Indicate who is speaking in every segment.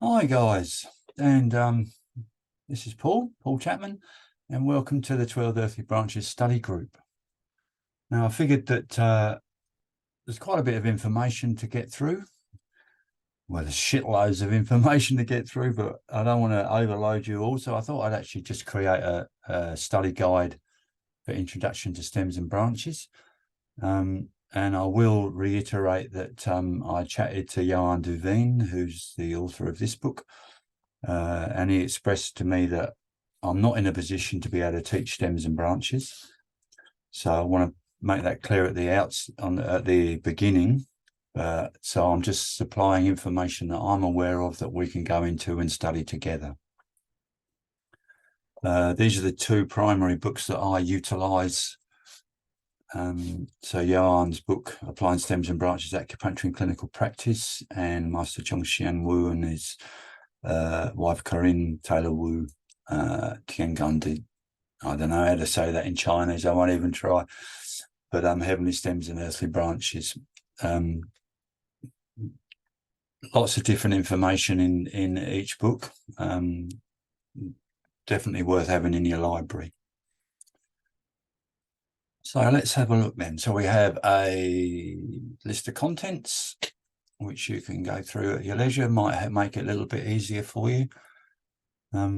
Speaker 1: Hi guys, and this is Paul Chapman, and welcome to the 12 Earthly Branches study group. Now, I figured that there's quite a bit of information to get through. Well, there's shitloads of information to get through, but I don't want to overload you all, so I thought I'd actually just create a study guide for Introduction to Stems and Branches. And I will reiterate that I chatted to Johan Duveen, who's the author of this book, and he expressed to me that I'm not in a position to be able to teach stems and branches. So I want to make that clear at the beginning. So I'm just supplying information that I'm aware of that we can go into and study together. These are the two primary books that I utilize. So Johan's book, Applying Stems and Branches, Acupuncture in Clinical Practice, and Master Zhongxian Wu and his wife Corinne Taylor Wu, Tiangandi. I don't know how to say that in Chinese, I won't even try. But Heavenly Stems and Earthly Branches. Lots of different information in each book. Definitely worth having in your library. So let's have a look then. So we have a list of contents, which you can go through at your leisure. Might make it a little bit easier for you. But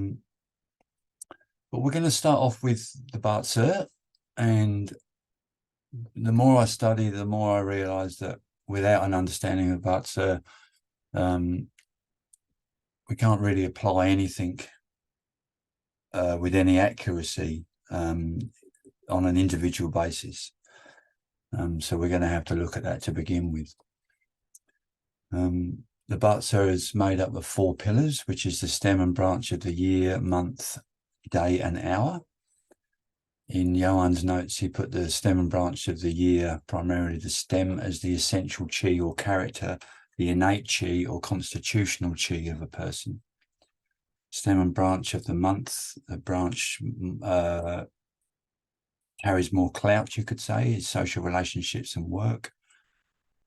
Speaker 1: we're going to start off with the Bát Sơ, and the more I study, the more I realize that without an understanding of Bát Sơ, we can't really apply anything with any accuracy on an individual basis. So we're going to have to look at that to begin with. The Bát Sơ is made up of 4 pillars, which is the stem and branch of the year, month, day, and hour. In Johan's notes, he put the stem and branch of the year, primarily the stem, as the essential chi or character, the innate chi or constitutional chi of a person. Stem and branch of the month, the branch carries more clout, you could say, is social relationships and work.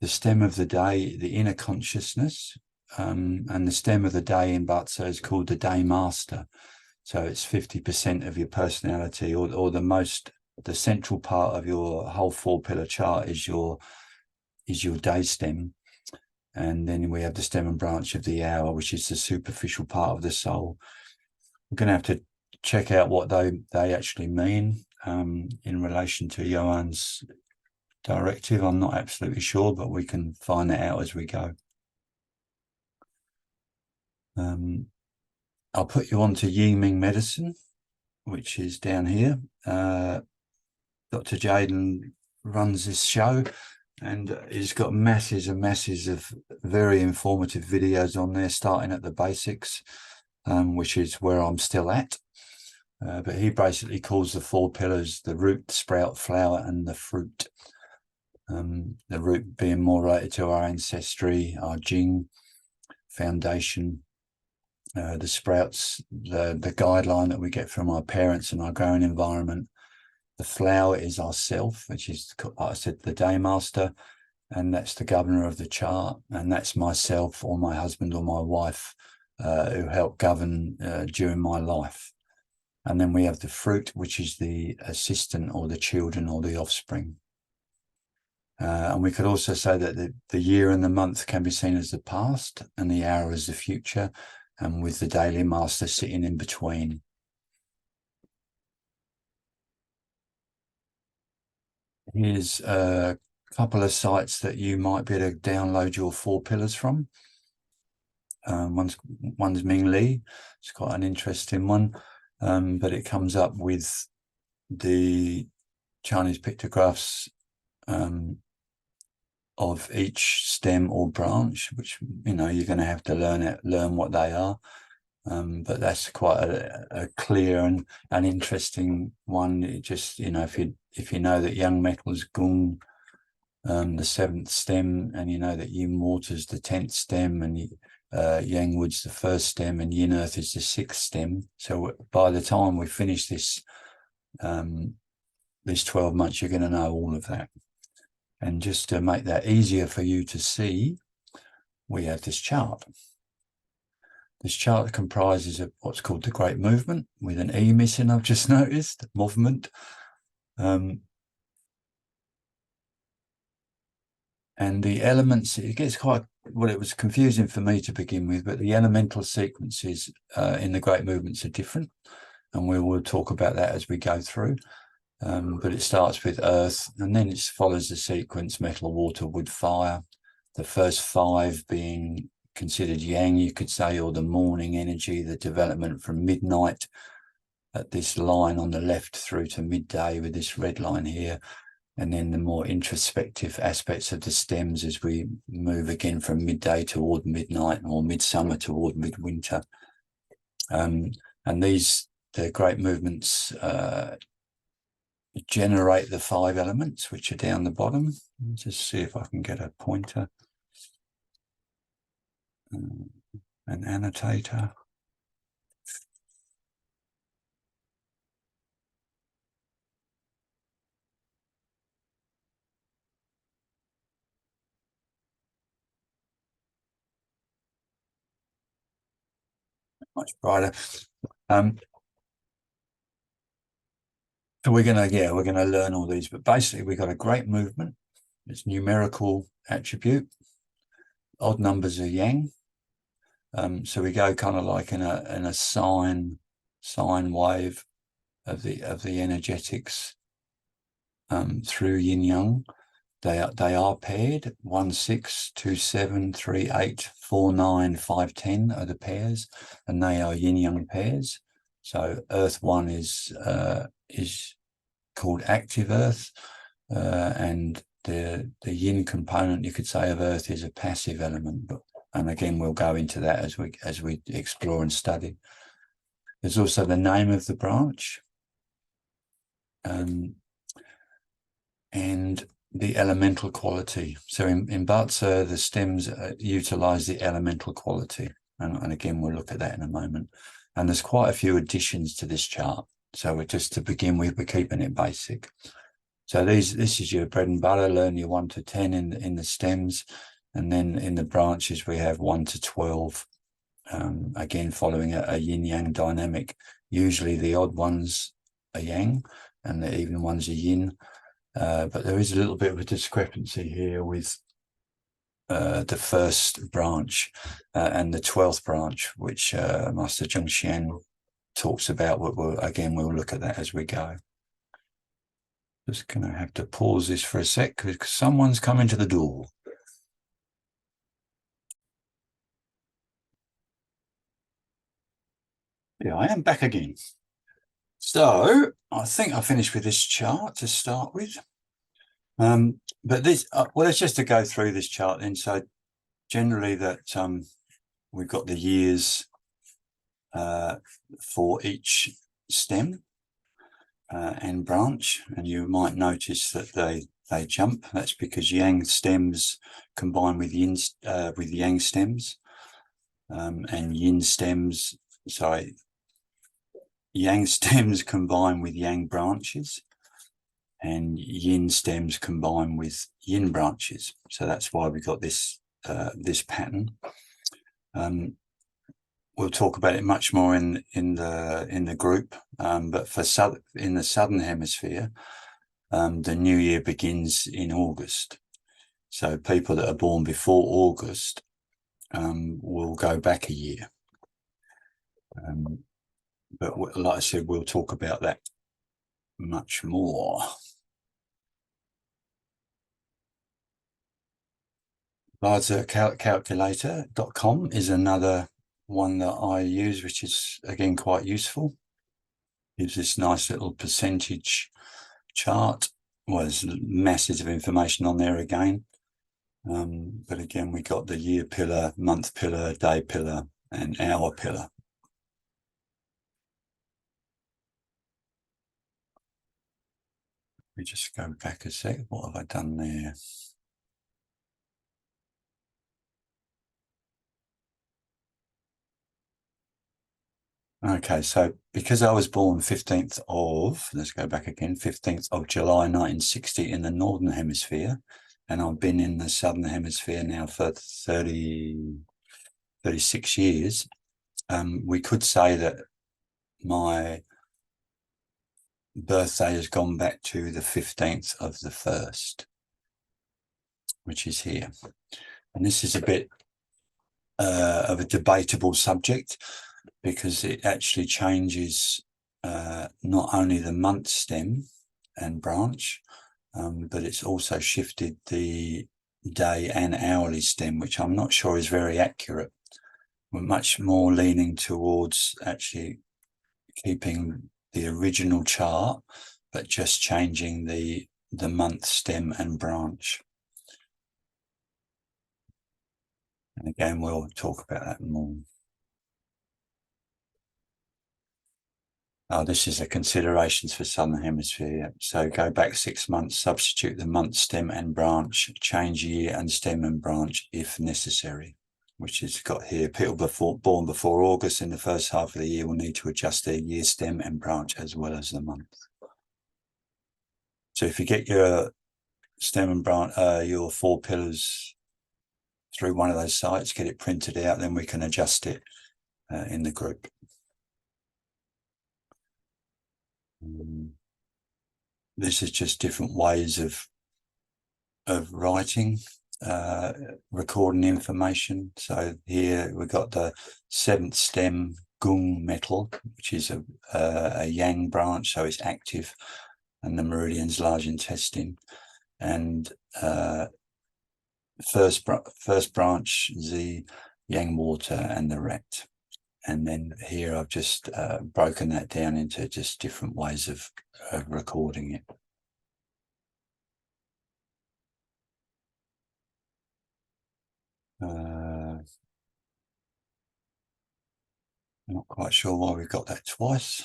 Speaker 1: The stem of the day, the inner consciousness, and the stem of the day in Bát Sơ is called the day master. So it's 50% of your personality, or the central part of your whole 4-pillar chart is your day stem. And then we have the stem and branch of the hour, which is the superficial part of the soul. We're going to have to check out what they actually mean in relation to Johan's directive. I'm not absolutely sure, but we can find that out as we go. I'll put you on to Yiming Medicine, which is down here. Dr. Jaden runs this show, and he's got masses and masses of very informative videos on there, starting at the basics, which is where I'm still at. But he basically calls the 4 pillars the root, sprout, flower, and the fruit. The root being more related to our ancestry, our Jing foundation. The sprouts, the guideline that we get from our parents and our growing environment. The flower is ourself, which is, like I said, the day master, and that's the governor of the chart, and that's myself or my husband or my wife who help govern during my life. And then we have the fruit, which is the assistant or the children or the offspring. And we could also say that the year and the month can be seen as the past and the hour as the future, and with the daily master sitting in between. Here's a couple of sites that you might be able to download your 4 pillars from. One's Ming Li. It's quite an interesting one, but it comes up with the Chinese pictographs of each stem or branch, which you're going to have to learn what they are. But that's quite a clear and interesting one. It just, if you know that Yang Metal is Gung, the 7th stem, and you know that Yin Water is the 10th stem, and Yang Wood's the 1st stem, and Yin Earth is the 6th stem. So by the time we finish this 12 months, you're going to know all of that. And just to make that easier for you to see, we have this chart. This chart comprises of what's called the Great Movement, with an E missing, I've just noticed, movement. And the elements, it gets quite, well, it was confusing for me to begin with, but the elemental sequences in the Great Movements are different. And we will talk about that as we go through. But it starts with earth, and then it follows the sequence: metal, water, wood, fire. The first 5 being considered yang, you could say, or the morning energy, the development from midnight at this line on the left through to midday with this red line here. And then the more introspective aspects of the stems as we move again from midday toward midnight, or midsummer toward midwinter. And the Great Movements generate the 5 elements, which are down the bottom. Let's just see if I can get a pointer, an annotator. Much brighter. So we're gonna learn all these, but basically we've got a Great Movement. It's numerical attribute. Odd numbers are yang. So we go kind of like in a sine wave of the energetics through yin yang. They are paired. 1, 6, 2, 7, 3, 8, 4, 9, 5, 10 are the pairs, and they are yin yang pairs. So Earth 1 is called active Earth, and the yin component, you could say, of Earth is a passive element. And again, we'll go into that as we explore and study. There's also the name of the branch, and the elemental quality. So in Bazi, the stems utilize the elemental quality, and again, we'll look at that in a moment. And there's quite a few additions to this chart. So we're just to begin with, we're keeping it basic. So this is your bread and butter. Learn your 1 to 10 in the stems, and then in the branches we have 1 to 12. Again, following a yin yang dynamic. Usually the odd ones are yang, and the even ones are yin. But there is a little bit of a discrepancy here with the first branch and the 12th branch, which Master Zhongxian talks about. We'll look at that as we go. Just going to have to pause this for a sec because someone's coming to the door. Yeah, I am back again. So I think I finished with this chart to start with. But this, well, it's just to go through this chart then. So generally that we've got the years for each stem and branch, and you might notice that they jump. That's because yang stems combine with yang stems, and yin stems, sorry, yang stems combine with yang branches, and yin stems combine with yin branches. So that's why we got this this pattern. We'll talk about it much more in the group, but in the southern hemisphere, the new year begins in August. So people that are born before August will go back a year. But like I said, we'll talk about that much more. BazerCalculator.com is another one that I use, which is again quite useful. Gives this nice little percentage chart. Well, there's masses of information on there again. But again, we got the year pillar, month pillar, day pillar, and hour pillar. Let me just go back a sec. What have I done there? Okay, so because I was born 15th of, let's go back again, 15th of July 1960 in the Northern Hemisphere, and I've been in the Southern Hemisphere now for 36 years, we could say that my birthday has gone back to the 15th of the 1st, which is here. And this is a bit of a debatable subject, because it actually changes not only the month stem and branch, but it's also shifted the day and hourly stem, which I'm not sure is very accurate. We're much more leaning towards actually keeping the original chart, but just changing the month stem and branch. And again, we'll talk about that more. Oh, this is the considerations for Southern Hemisphere. So go back 6 months, substitute the month, stem and branch, change year and stem and branch if necessary, which is got here. People born before August in the first half of the year will need to adjust their year, stem and branch as well as the month. So if you get your stem and branch, your 4 pillars through one of those sites, get it printed out, then we can adjust it in the group. This is just different ways of writing, recording information. So here we've got the 7th stem gung metal, which is a yang branch, so it's active, and the meridian's large intestine. And first branch, the yang water and the rect. And then here I've just broken that down into just different ways of recording it. Not quite sure why we've got that twice.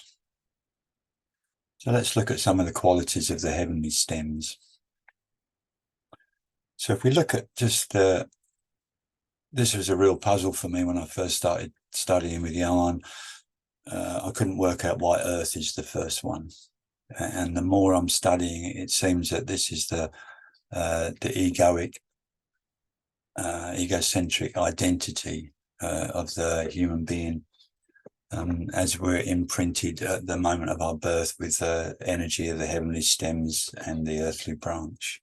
Speaker 1: So let's look at some of the qualities of the heavenly stems. So if we look at just this was a real puzzle for me when I first started studying with Johan. I couldn't work out why Earth is the first one. And the more I'm studying, it seems that this is the egocentric identity of the human being, as we're imprinted at the moment of our birth with the energy of the heavenly stems and the earthly branch.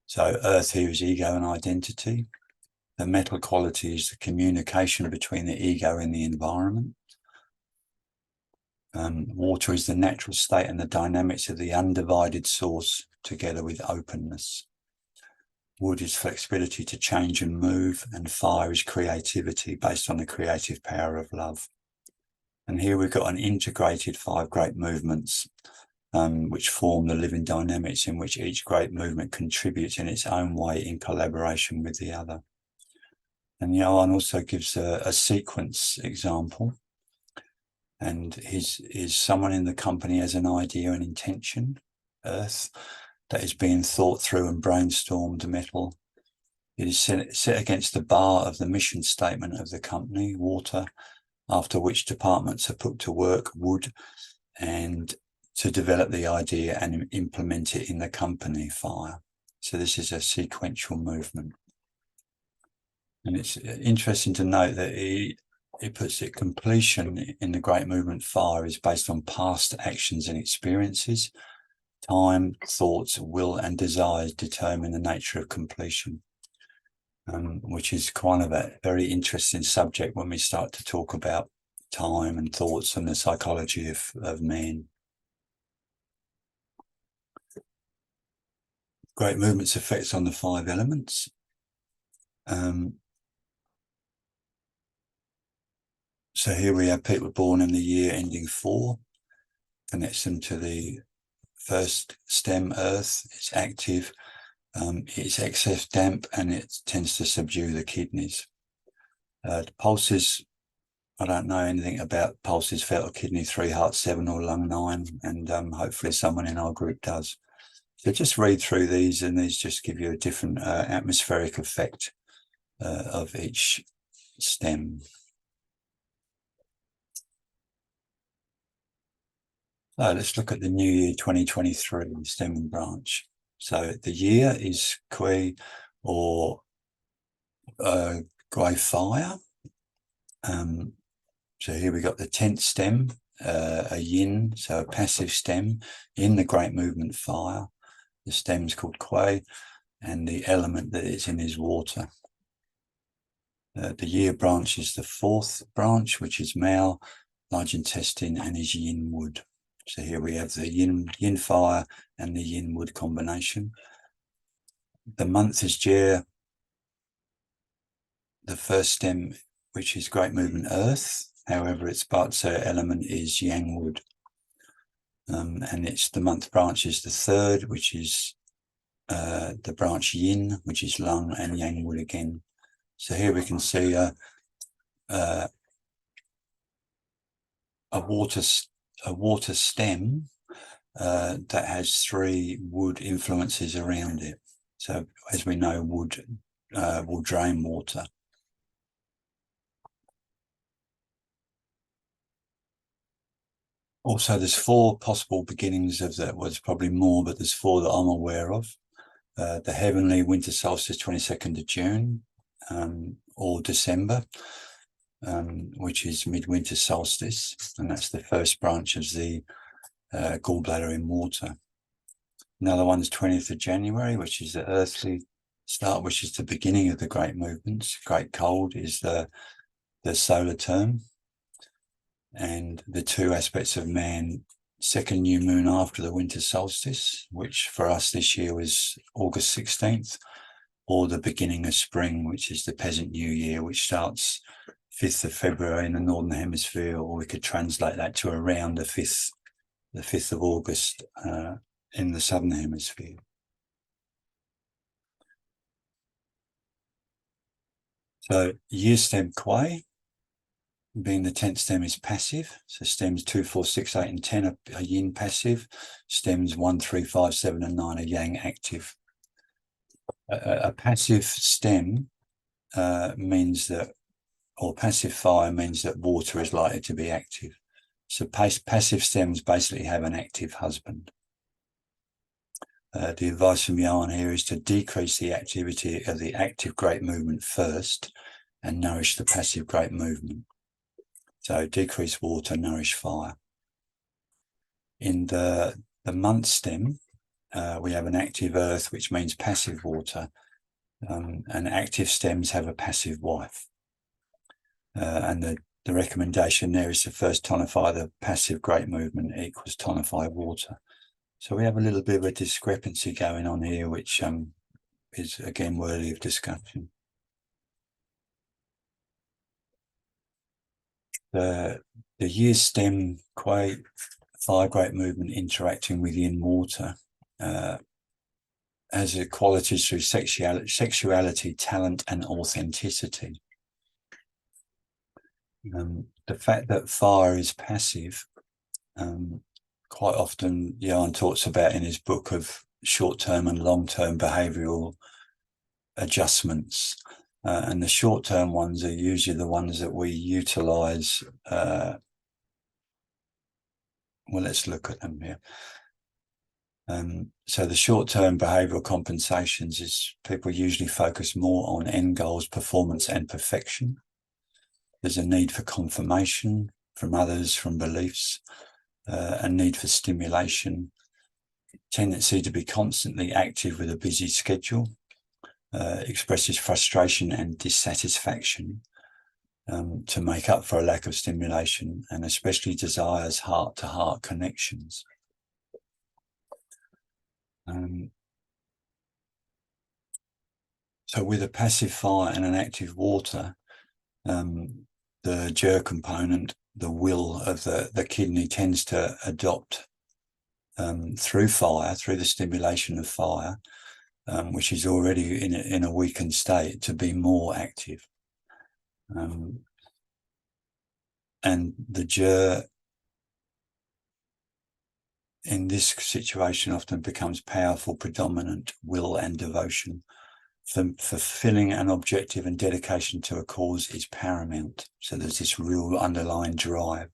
Speaker 1: So Earth here is ego and identity. The metal quality is the communication between the ego and the environment. Water is the natural state and the dynamics of the undivided source together with openness. Wood is flexibility to change and move, and fire is creativity based on the creative power of love. And here we've got an integrated 5 great movements, which form the living dynamics in which each great movement contributes in its own way in collaboration with the other. And Johan also gives a sequence example. And is someone in the company has an idea and intention, earth, that is being thought through and brainstormed, metal. It is set against the bar of the mission statement of the company, water, after which departments are put to work, wood, and to develop the idea and implement it in the company, fire. So this is a sequential movement. And it's interesting to note that it puts it, completion in the great movement fire is based on past actions and experiences. Time, thoughts, will and desires determine the nature of completion, which is kind of a very interesting subject when we start to talk about time and thoughts and the psychology of man. Great movement's effects on the 5 elements. So here we have people born in the year ending 4, connects them to the first stem, earth. It's active, it's excess damp, and it tends to subdue the kidneys. Pulses, I don't know anything about pulses, fetal kidney 3, heart 7 or lung 9, and hopefully someone in our group does. So just read through these, and these just give you a different atmospheric effect of each stem. So let's look at the new year 2023, stem and branch. So the year is Kui or grey fire, So here we got the 10th stem, a yin, so a passive stem in the great movement fire. The stem's called Kuei, and the element that it's in is water. The year branch is the 4th branch, which is male, large intestine, and is yin wood. So here we have the yin fire and the yin wood combination. The month is Jia. The first stem, which is great movement earth. However, its Batso element is yang wood. And it's the month branch is the 3rd, which is the branch yin, which is lung, and yang wood again. So here we can see a water stem that has 3 wood influences around it. So as we know, wood will drain water. Also, there's 4 possible beginnings of that. Well, there's probably more, but there's 4 that I'm aware of. The heavenly winter solstice, 22nd of June, or December, which is midwinter solstice, and that's the first branch of the gallbladder in water. Another one is 20th of January, which is the earthly start, which is the beginning of the great movements. Great cold is the solar term. And the 2 aspects of man, second new moon after the winter solstice, which for us this year was August 16th, or the beginning of spring, which is the peasant new year, which starts 5th of February in the Northern Hemisphere, or we could translate that to around the 5th of August in the Southern Hemisphere. So year stem Kuei, being the 10th stem, is passive. So stems 2, 4, 6, 8, and 10 are yin passive. Stems 1, 3, 5, 7, and 9 are yang active. A passive stem means that, or passive fire means that water is likely to be active. So passive stems basically have an active husband. The advice from Johan here is to decrease the activity of the active great movement first and nourish the passive great movement. So decrease water, nourish fire. In the month stem, we have an active earth, which means passive water, and active stems have a passive wife. And the recommendation there is to first tonify the passive great movement equals tonify water. So we have a little bit of a discrepancy going on here, which is again worthy of discussion. The year stem Kuei fire great movement interacting with yin water has qualities through sexuality, talent, and authenticity. The fact that fire is passive, quite often Johan talks about in his book of short-term and long-term behavioural adjustments. And the short-term ones are usually the ones that we utilise. Well, let's look at them here. So the short-term behavioural compensations is people usually focus more on end goals, performance, and perfection. There's a need for confirmation from others, from beliefs, a need for stimulation, tendency to be constantly active with a busy schedule, expresses frustration and dissatisfaction to make up for a lack of stimulation, and especially desires heart-to-heart connections. So with a passive fire and an active water, the Jia component, the will of the kidney, tends to adopt through fire, through the stimulation of fire, which is already in a weakened state, to be more active. And the Jia in this situation often becomes powerful, predominant will and devotion. Fulfilling an objective and dedication to a cause is paramount. So there's this real underlying drive.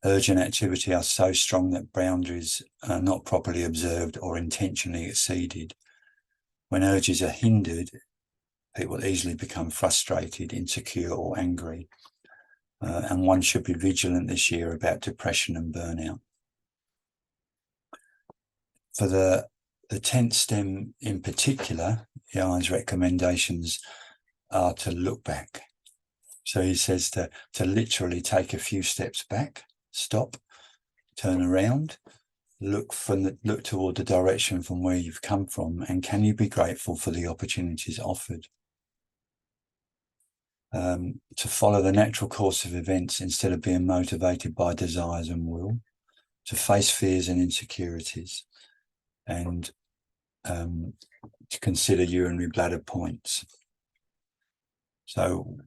Speaker 1: Urge and activity are so strong that boundaries are not properly observed or intentionally exceeded. When urges are hindered, people easily become frustrated, insecure, or angry. and one should be vigilant this year about depression and burnout. For the 10th stem in particular, Yarn's recommendations are to look back. So he says to literally take a few steps back, stop, turn around, look toward the direction from where you've come from, and can you be grateful for the opportunities offered? To follow the natural course of events instead of being motivated by desires and will, to face fears and insecurities, and to consider urinary bladder points. So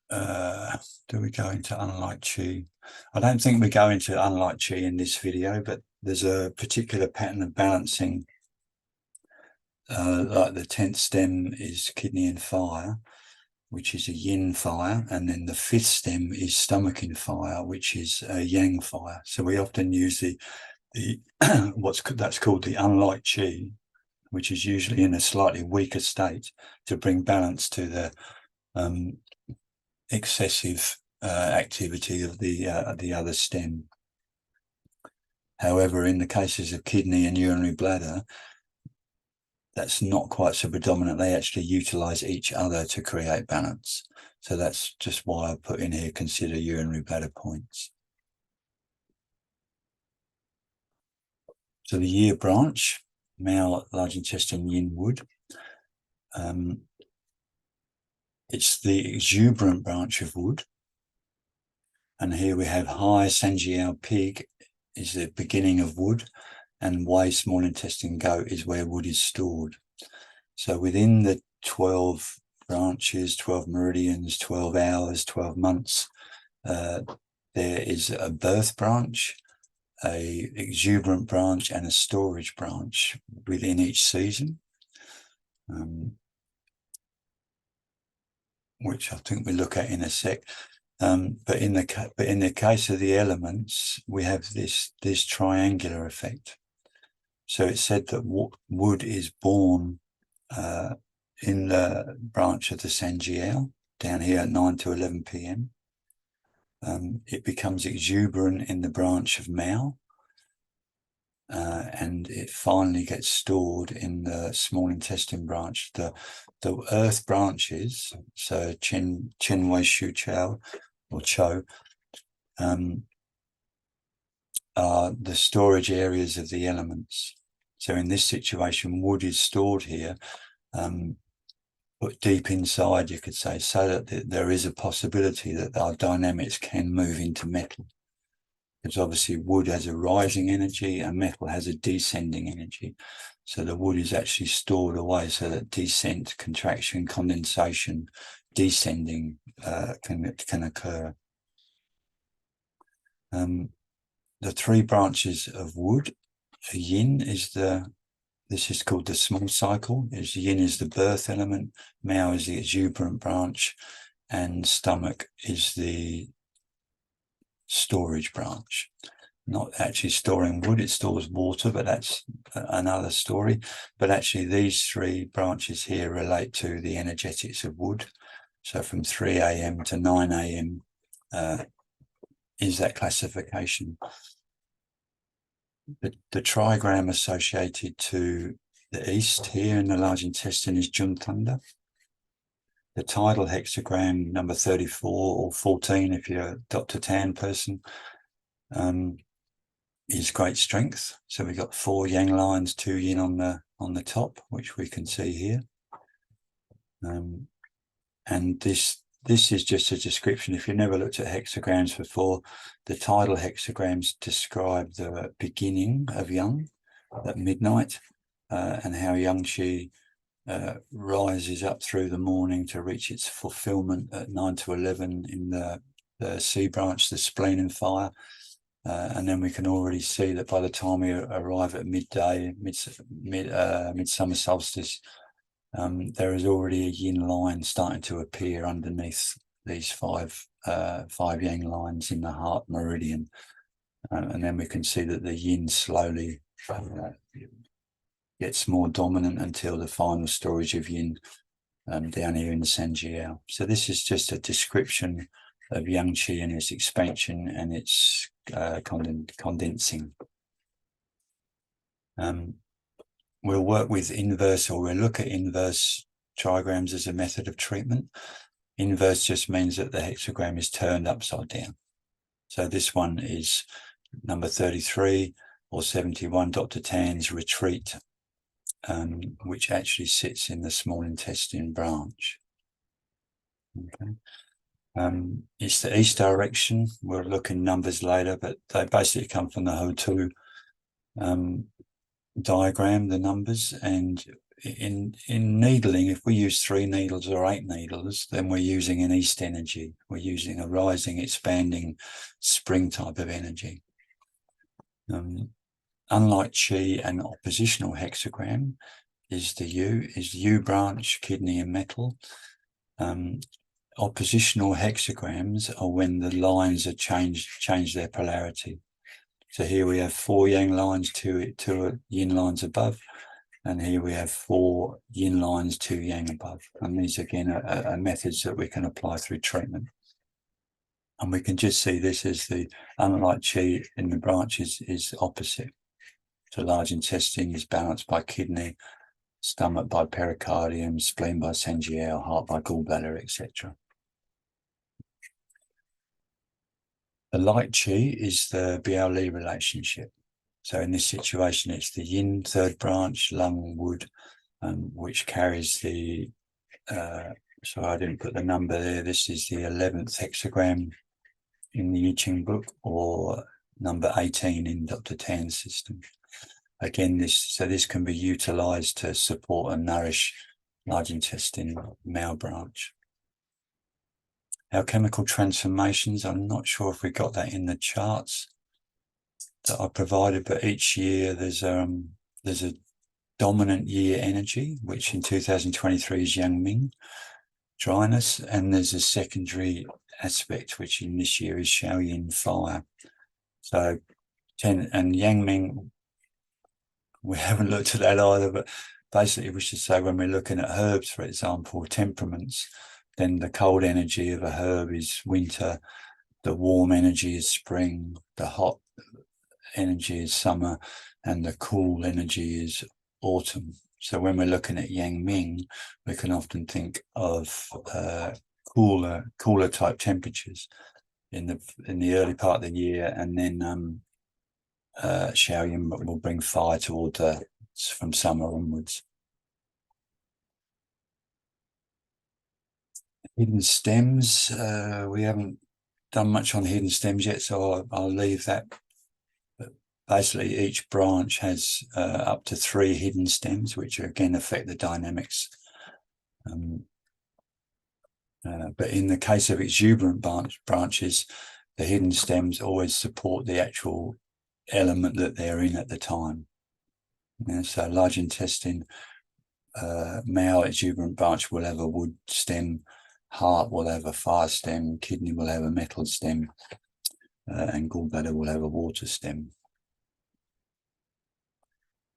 Speaker 1: do we go into unlike chi? I don't think we go into unlike chi in this video, but there's a particular pattern of balancing, like the 10th stem is kidney and fire, which is a yin fire, and then the 5th stem is stomach in fire, which is a yang fire. So we often use the that's called the unlike chi, which is usually in a slightly weaker state, to bring balance to the excessive activity of the other stem. However, in the cases of kidney and urinary bladder, that's not quite so predominant. They actually utilize each other to create balance. So that's just why I put in here, consider urinary bladder points. So the year branch, male large intestine yin wood. It's the exuberant branch of wood. And here we have high Sanjiao pig is the beginning of wood, and Wei small intestine goat is where wood is stored. So within the 12 branches, 12 meridians, 12 hours, 12 months, there is a birth branch, a exuberant branch, and a storage branch within each season, which I think we look at in a sec. But in the case of the elements, we have this triangular effect. So it's said that wood is born in the branch of the Sanjiao down here at 9 to 11 p.m. It becomes exuberant in the branch of Mao, and it finally gets stored in the small intestine branch. The earth branches, so Chen Wei Shu Chao or Cho, are the storage areas of the elements. So in this situation, wood is stored here, put deep inside, you could say, so that there is a possibility that our dynamics can move into metal. Because obviously wood has a rising energy and metal has a descending energy. So the wood is actually stored away so that descent, contraction, condensation, descending can occur. The 3 branches of wood, yin is this is called the small cycle. Yin is the birth element, Mao is the exuberant branch, and stomach is the storage branch. Not actually storing wood, it stores water, but that's another story. But actually these 3 branches here relate to the energetics of wood. So from 3 a.m. to 9 a.m. Is that classification. The trigram associated to the east here in the large intestine is Jun Thunder. The tidal hexagram number 34 or 14, if you're a Dr. Tan person, is great strength. So we've got 4 yang lines, 2 yin on the top, which we can see here. And this is just a description. If you've never looked at hexagrams before, the tidal hexagrams describe the beginning of yang at midnight, and how yang qi rises up through the morning to reach its fulfillment at 9 to 11 in the C branch, the spleen and fire. And then we can already see that by the time we arrive at midday, midsummer solstice, there is already a yin line starting to appear underneath these 5 yang lines in the heart meridian. And then we can see that the yin slowly gets more dominant until the final storage of yin down here in the Sanjiao. So this is just a description yang qi and its expansion and its condensing. We'll work with inverse, or we'll look at inverse trigrams as a method of treatment. Inverse just means that the hexagram is turned upside down. So this one is number 33 or 71, Dr. Tan's retreat, which actually sits in the small intestine branch. Okay. It's the east direction. We'll look in numbers later, but they basically come from the Ho2 diagram, the numbers. And in needling, if we use 3 needles or 8 needles, then we're using an east energy. We're using a rising, expanding spring type of energy. Unlike qi and oppositional hexagram is the U branch, kidney and metal. Oppositional hexagrams are when the lines are change their polarity. So here we have 4 yang lines, 2 yin lines above, and here we have 4 yin lines, 2 yang above. And these again are methods that we can apply through treatment. And we can just see this as the, unlike qi in the branches, is opposite. So large intestine is balanced by kidney, stomach by pericardium, spleen by Sanjiao, heart by gallbladder, etc. The light qi is the Biao-Li relationship. So in this situation, it's the yin third branch, lung wood, which carries the, so I didn't put the number there. This is the 11th hexagram in the I Ching book, or number 18 in Dr. Tan's system. Again, this can be utilized to support and nourish large intestine Mao branch. Our chemical transformations, I'm not sure if we got that in the charts that I provided, but each year there's a dominant year energy, which in 2023 is Yang Ming, dryness, and there's a secondary aspect, which in this year is Xiaoyin, fire. So 10 and Yang Ming, we haven't looked at that either, but basically we should say when we're looking at herbs, for example, temperaments, then the cold energy of a herb is winter, the warm energy is spring, the hot energy is summer, and the cool energy is autumn. So when we're looking at Yang Ming, we can often think of cooler type temperatures in the early part of the year, and then Xiaoyin will bring fire toward from summer onwards. Hidden stems, we haven't done much on hidden stems yet, so I'll leave that. But basically, each branch has up to 3 hidden stems, which again affect the dynamics. But in the case of exuberant branches, the hidden stems always support the actual element that they're in at the time. So large intestine, Mao exuberant branch will have a wood stem, heart will have a fire stem, kidney will have a metal stem, and gallbladder will have a water stem.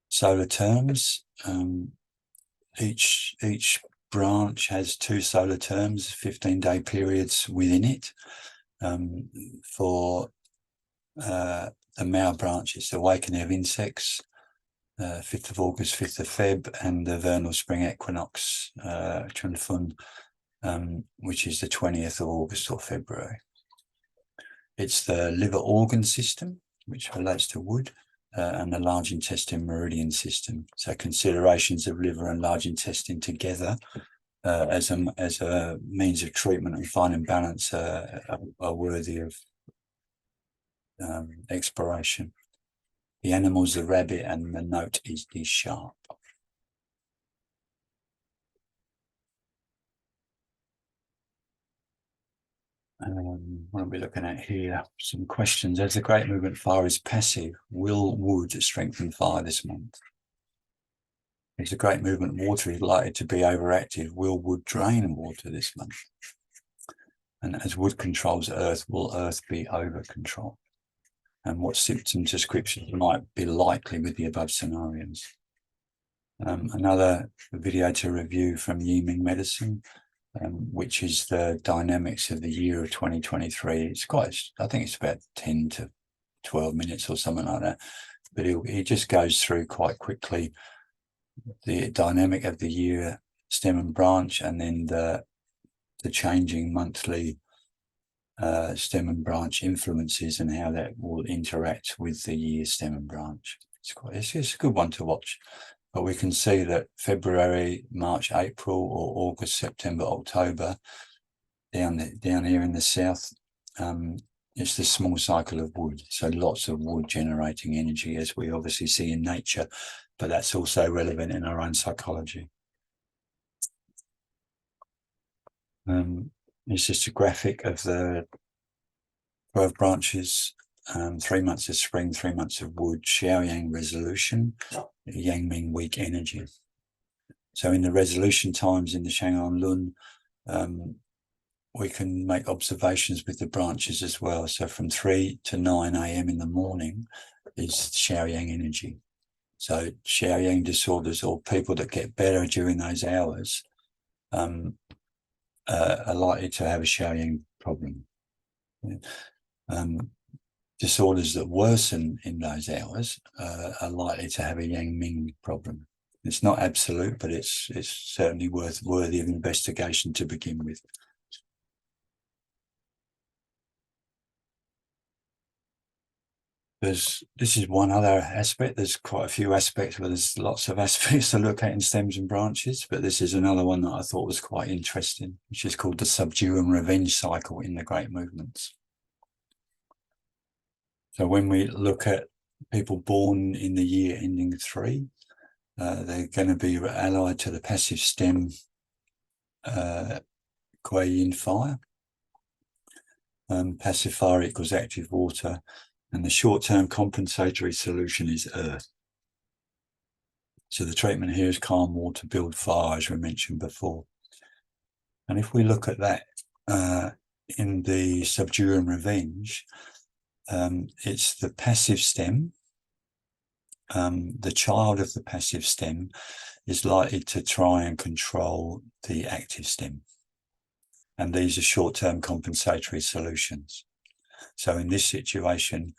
Speaker 1: Solar terms, each branch has 2 solar terms, 15-day periods within it. For the Mao branch, it's the awakening of insects, 5th of August, 5th of Feb, and the vernal spring equinox, Chunfun, which is the 20th of August or February. It's the liver organ system, which relates to wood, and the large intestine meridian system. So considerations of liver and large intestine together as a means of treatment and finding balance are worthy of exploration. The animal's the rabbit, and the note is the sharp. What are we looking at here? Some questions. As the Great Movement fire is passive, will wood strengthen fire this month? As the Great Movement water is likely to be overactive, will wood drain water this month? And as wood controls earth, will earth be over control? And what symptom descriptions might be likely with the above scenarios? Another video to review from Yiming Medicine. which is the dynamics of the year of 2023. It's quite, I think it's about 10 to 12 minutes or something like that, but it just goes through quite quickly the dynamic of the year, stem and branch, and then the changing monthly stem and branch influences and how that will interact with the year stem and branch. It's a good one to watch. But we can see that February, March, April, or August, September, October, down here in the south, it's the small cycle of wood. So lots of wood generating energy, as we obviously see in nature, but that's also relevant in our own psychology. It's just a graphic of the 12 branches, 3 months of spring, 3 months of wood, Xiaoyang resolution, Yangming weak energy. So in the resolution times in the Shang'an Lun, we can make observations with the branches as well. So from 3 to 9 a.m. in the morning is Xiaoyang energy. So Xiaoyang disorders, or people that get better during those hours, are likely to have a Xiaoyang problem. Disorders that worsen in those hours are likely to have a Yang Ming problem. It's not absolute, but it's certainly worthy of investigation to begin with. This is one other aspect. There's quite a few aspects, but there's lots of aspects to look at in stems and branches, but this is another one that I thought was quite interesting, which is called the subdue and revenge cycle in the great movements. So when we look at people born in the year ending 3, they're going to be allied to the passive stem Kuei Yin fire. Passive fire equals active water, and the short-term compensatory solution is earth. So the treatment here is calm water, build fire, as we mentioned before. And if we look at that in the subdue and revenge, it's the passive stem. The child of the passive stem is likely to try and control the active stem. And these are short-term compensatory solutions. So in this situation,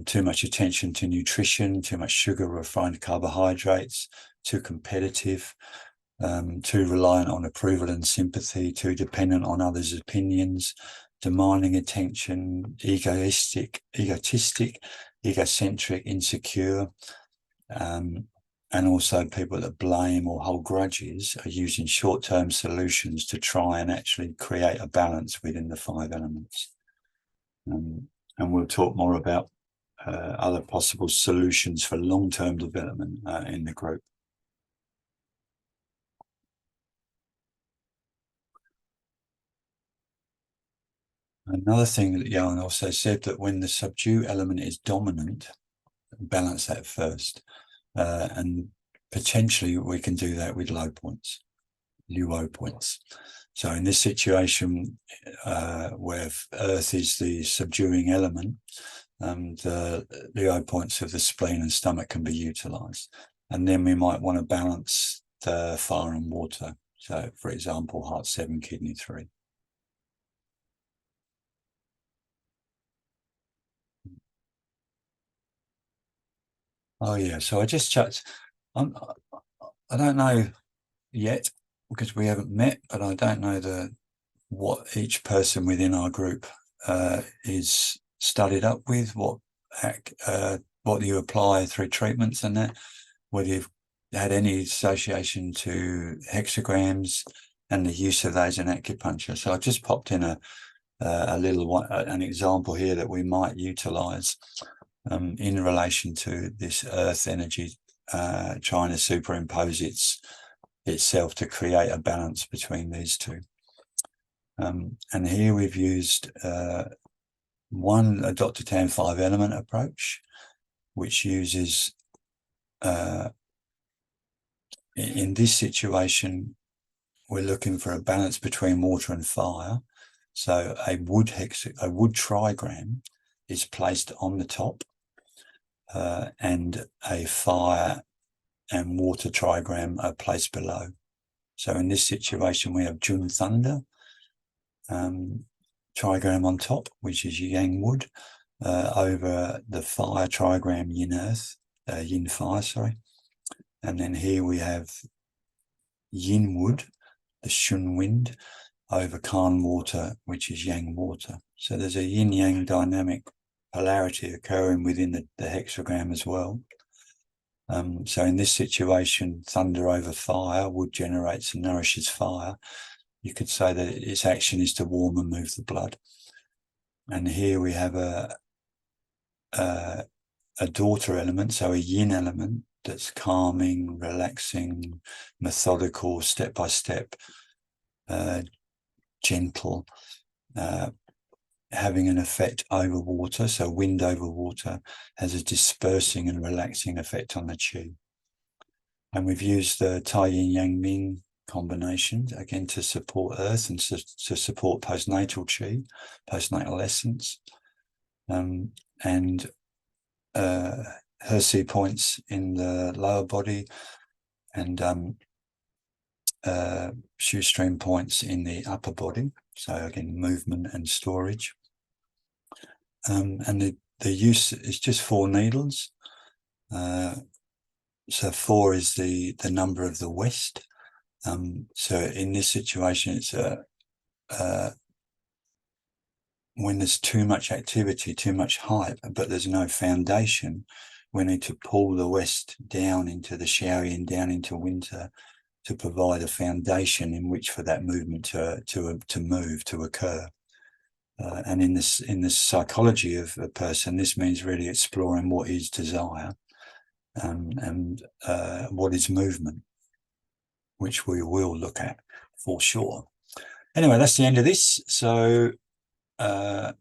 Speaker 1: too much attention to nutrition, too much sugar, refined carbohydrates, too competitive, too reliant on approval and sympathy, too dependent on others' opinions, demanding attention, egotistic, egocentric, insecure, and also people that blame or hold grudges are using short-term solutions to try and actually create a balance within the 5 elements. And we'll talk more about other possible solutions for long-term development in the group. Another thing that Johan also said, that when the subdue element is dominant, balance that first. And potentially we can do that with low points, luo points. So in this situation where earth is the subduing element, the luo points of the spleen and stomach can be utilized. And then we might want to balance the fire and water. So for example, heart 7, kidney 3. Oh yeah, so I just checked. I don't know yet because we haven't met, but I don't know what each person within our group is studied up with, what you apply through treatments and that, whether you've had any association to hexagrams and the use of those in acupuncture. So I've just popped in an example here that we might utilize in relation to this earth energy trying to superimpose itself to create a balance between these two. And here we've used a Dr. Tan 5 element approach, which uses in this situation we're looking for a balance between water and fire. So a wood trigram is placed on the top, and a fire and water trigram are placed below. So in this situation, we have Jun Thunder, trigram on top, which is Yang Wood, over the fire trigram Yin Earth, Yin Fire, sorry. And then here we have Yin Wood, the Shun Wind, over Kan Water, which is Yang Water. So there's a yin-yang dynamic polarity occurring within the hexagram as well. So in this situation, thunder over fire, wood generates and nourishes fire. You could say that its action is to warm and move the blood. And here we have a daughter element, so a yin element that's calming, relaxing, methodical, step-by-step, gentle, having an effect over water. So wind over water has a dispersing and relaxing effect on the qi. And we've used the Tai Yin Yang Ming combination again to support earth and to support postnatal qi, postnatal essence, and Hersey points in the lower body, and shoestring points in the upper body. So again, movement and storage. And the use is just 4 needles. So 4 is the number of the West. So in this situation, it's when there's too much activity, too much hype, but there's no foundation, we need to pull the West down into the Xiaoyin, down into winter, to provide a foundation in which for that movement to move, to occur. And in this psychology of a person, this means really exploring what is desire, and what is movement, which we will look at for sure. Anyway, that's the end of this. So I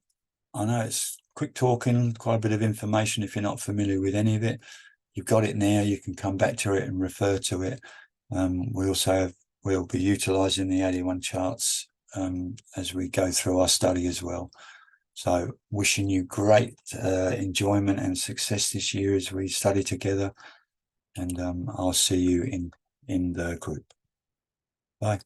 Speaker 1: know it's quick talking, quite a bit of information. If you're not familiar with any of it, you've got it now. You can come back to it and refer to it. We'll be utilising the 81 charts as we go through our study as well. So wishing you great enjoyment and success this year as we study together. And I'll see you in the group. Bye.